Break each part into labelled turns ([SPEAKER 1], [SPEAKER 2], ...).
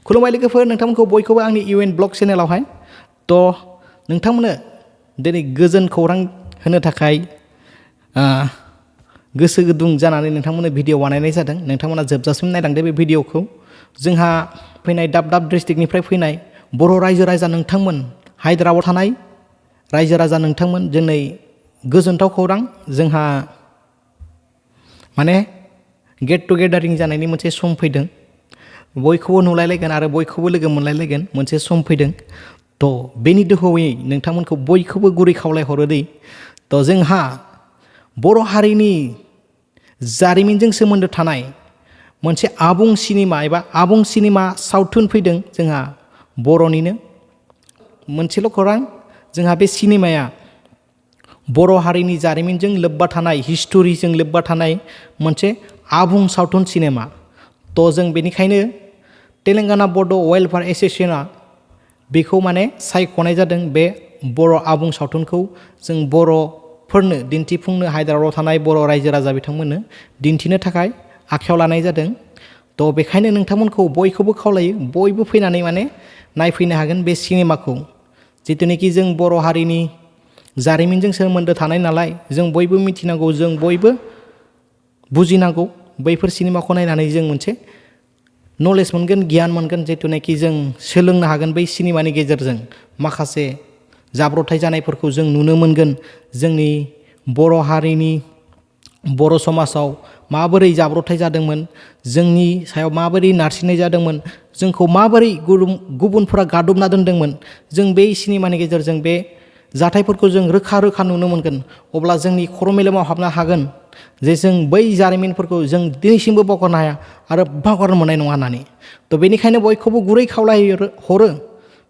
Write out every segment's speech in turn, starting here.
[SPEAKER 1] खुलुमबाय लोगोफोर नोंथांमोनखौ बयखौबो आंनि इउएन ब्लग चेनेलावहाय थ' नोंथांमोननो दिनै गोजोन खौरां होनो थाखाय गोसो गुदुं जानानै नोंथांमोननो भिडिअ बानायनाय जादों। नोंथांमोना जोबजासिम नायलांदो बे भिडिअखौ। जोंहा फैनाय दाब दाब डिस्ट्रिक्टनिफ्राय फैनाय बर' रायजो राजा नोंथांमोन, हायद्राबादाव थानाय रायजो राजा नोंथांमोन, दिनै गोजोनथाव खौरां जोंहा माने गेट टुगेदारिं जानायनि मोनसे सम फैदों। बयखौबो नुलायलायगोन आरो बयखौबो लोगो मोनलायलायगोन मोनसे सम फैदों। थ' बेनि दोहौयै नोंथांमोनखौ बयखौबो गुरै खावलायहरो दि थ' जोंहा बर' हारिनि जारिमिनजों सोमोन्दो थानाय मोनसे आबुं सिनेमा एबा आबुं सिनेमा सावथुन फैदों जोंहा बर'निनो। मोनसेल' खौरां, जोंहा बे सिनेमाया बर' हारिनि जारिमिनजों लोब्बा थानाय, हिस्ट'रिजों लोब्बा थानाय मोनसे आबुं सावथुन सिनेमा। थ' जों बेनिखायनो तेलेंगाना बड' वेलफेयार एस'सिएशना बेखौ माने सायख'नाय जादों। बे बर' आबुं सावथुनखौ जों बर'फोरनो दिन्थिफुंनो, हायद्राबादाव थानाय बर' रायजो राजा बिथांमोननो दिन्थिनो थाखाय आखायाव लानाय जादों। थ' बेखायनो नोंथांमोनखौ बयखौबो खावलायो, बयबो फैनानै माने नायफैनो हागोन बे सिनेमाखौ। जिथुनाखि जों बर' हारिनि जारिमिनजों सोमोन्दो थानाय नालाय, जों बयबो मिथिनांगौ, जों बयबो बुजिनांगौ। बैफोर सिनेमाखौ नायनानै जों मोनसे नलेज मोनगोन, गियान मोनगोन, जिथुनाखि जों सोलोंनो हागोन। बै सिनेमानि गेजेरजों माखासे जाब्रबथाय जानायफोरखौ जों नुनो मोनगोन। जोंनि बर' हारिनि, बर' समाजाव माबोरै जाब्रबथाय जादोंमोन, जोंनि सायाव माबोरै नारसिननाय जादोंमोन, जोंखौ माबोरै गुबुनफोरा गादबना दोनदोंमोन, जों बे सिनेमानि गेजेरजों बे जाथायफोरखौ जों रोखा रोखा नुनो मोनगोन। अब्ला जोंनि खर' मेलेमाव हाबनो हागोन जे जों बै जारिमिनफोरखौ जों दिनैसिमबो बावगारनो हाया आरो बावगारनो मोननाय नङा होननानै। थ' बेनिखायनो बयखौबो गुरै खावलायहरो,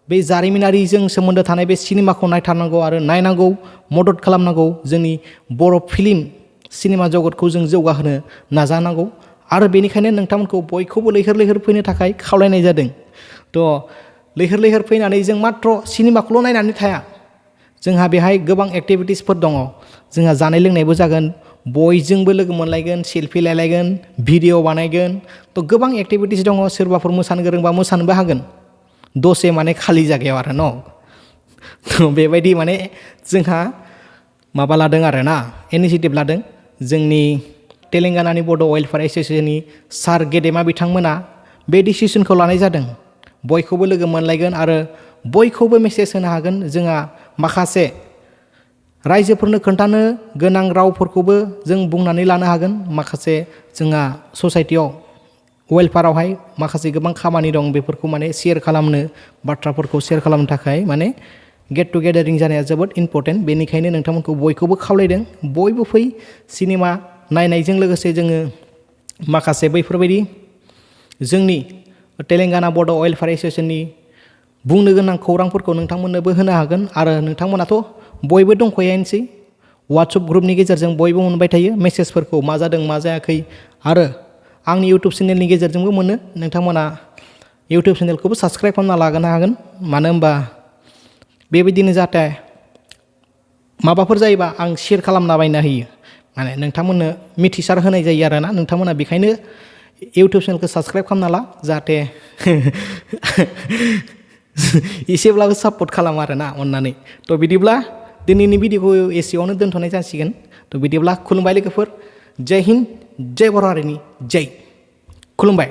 [SPEAKER 1] बे जारिमिनारिजों सोमोन्दो थानाय बे सिनेमाखौ नायथारनांगौ आरो नायनांगौ, मदद खालामनांगौ। जोंनि बर' फिल्म सिनेमा जगतखौ जों जौगाहोनो नाजानांगौ आरो बेनिखायनो नोंथांमोनखौ बयखौबो लैहोर लैहोर फैनो थाखाय खावलायनाय जादों। थ' लैहोर लैहोर फैनानै जों माथ्र' सिनेमाखौल' नायनानै थाया, जोंहा बेहाय गोबां एक्टिभिटिसफोर दङ। जोंहा जानाय लोंनायबो जागोन, बयजोंबो लोगो मोनलायगोन, सेल्फि लायलायगोन, भिडिअ बानायगोन। थ' गोबां एक्टिभिटिस दङ। सोरबाफोर मोसानो गोरोंबा मोसानोबो हागोन, दसे माने खालि जायगायाव आरो न'। थ' बेबायदि माने जोंहा माबा लादों आरो ना, इनिसियेटिभ लादों। जोंनि तेलेंगानानि बड' वेलफेयार एस'सिएशननि सार गेदेमा बिथांमोना बे डिसिसनखौ लानाय जादों। बयखौबो लोगो मोनलायगोन आरो बयखौबो मेसेज होनो हागोन। जोंहा माखासे रायजोफोरनो खोन्थानो गोनां रावफोरखौबो जों बुंनानै लानो हागोन। माखासे जोंहा ससाइटियाव वेलफेयारावहाय माखासे गोबां खामानि दं, बेफोरखौ माने शेयार खालामनो, बाथ्राफोरखौ शेयार खालामनो थाखाय माने गेट टुगेदारिं जानाया जोबोद इम्परटेन्ट। बेनिखायनो नोंथांमोनखौ बयखौबो खावलायदों, बयबो फै। सिनेमा नायनायजों लोगोसे जोङो माखासे बैफोरबायदि जोंनि तेलेंगाना बड' वेलफेयार एस'सिएशननि बुंनो गोनां खौरांफोरखौ नोंथांमोननोबो होनो हागोन। आरो नोंथांमोनाथ' बयबो दंखायोआनोसै, वाट्सएप ग्रुपनि गेजेरजों बयबो मोनबाय थायो मेसेजफोरखौ, मा जादों मा जायाखै। आरो आंनि इउटुब चेनेलनि गेजेरजोंबो मोनो। नोंथांमोना इउटुब चेनेलखौबो साबस्क्राइब खालामना लागोनो हागोन। मानो होनबा बेबायदिनो जाहाथे माबाफोर जायोबा आं शेयार खालामना बायना होयो, माने नोंथांमोननो मिथिसार होनाय जायो आरो ना। नोंथांमोना बेखायनो इउटुब चेनेलखौ साबस्क्राइब खालामना ला, जाहाथे एसेब्लाबो सापर्ट खालामो आरो ना अननानै। थ' बिदिब्ला दिनैनि भिडिअखौ एसेयावनो दोनथ'नाय जासिगोन। थ' बिदिब्ला खुलुमबाय लोगोफोर, जय हिन्द, जय बर' हारिनि जय। खुलुमबाय।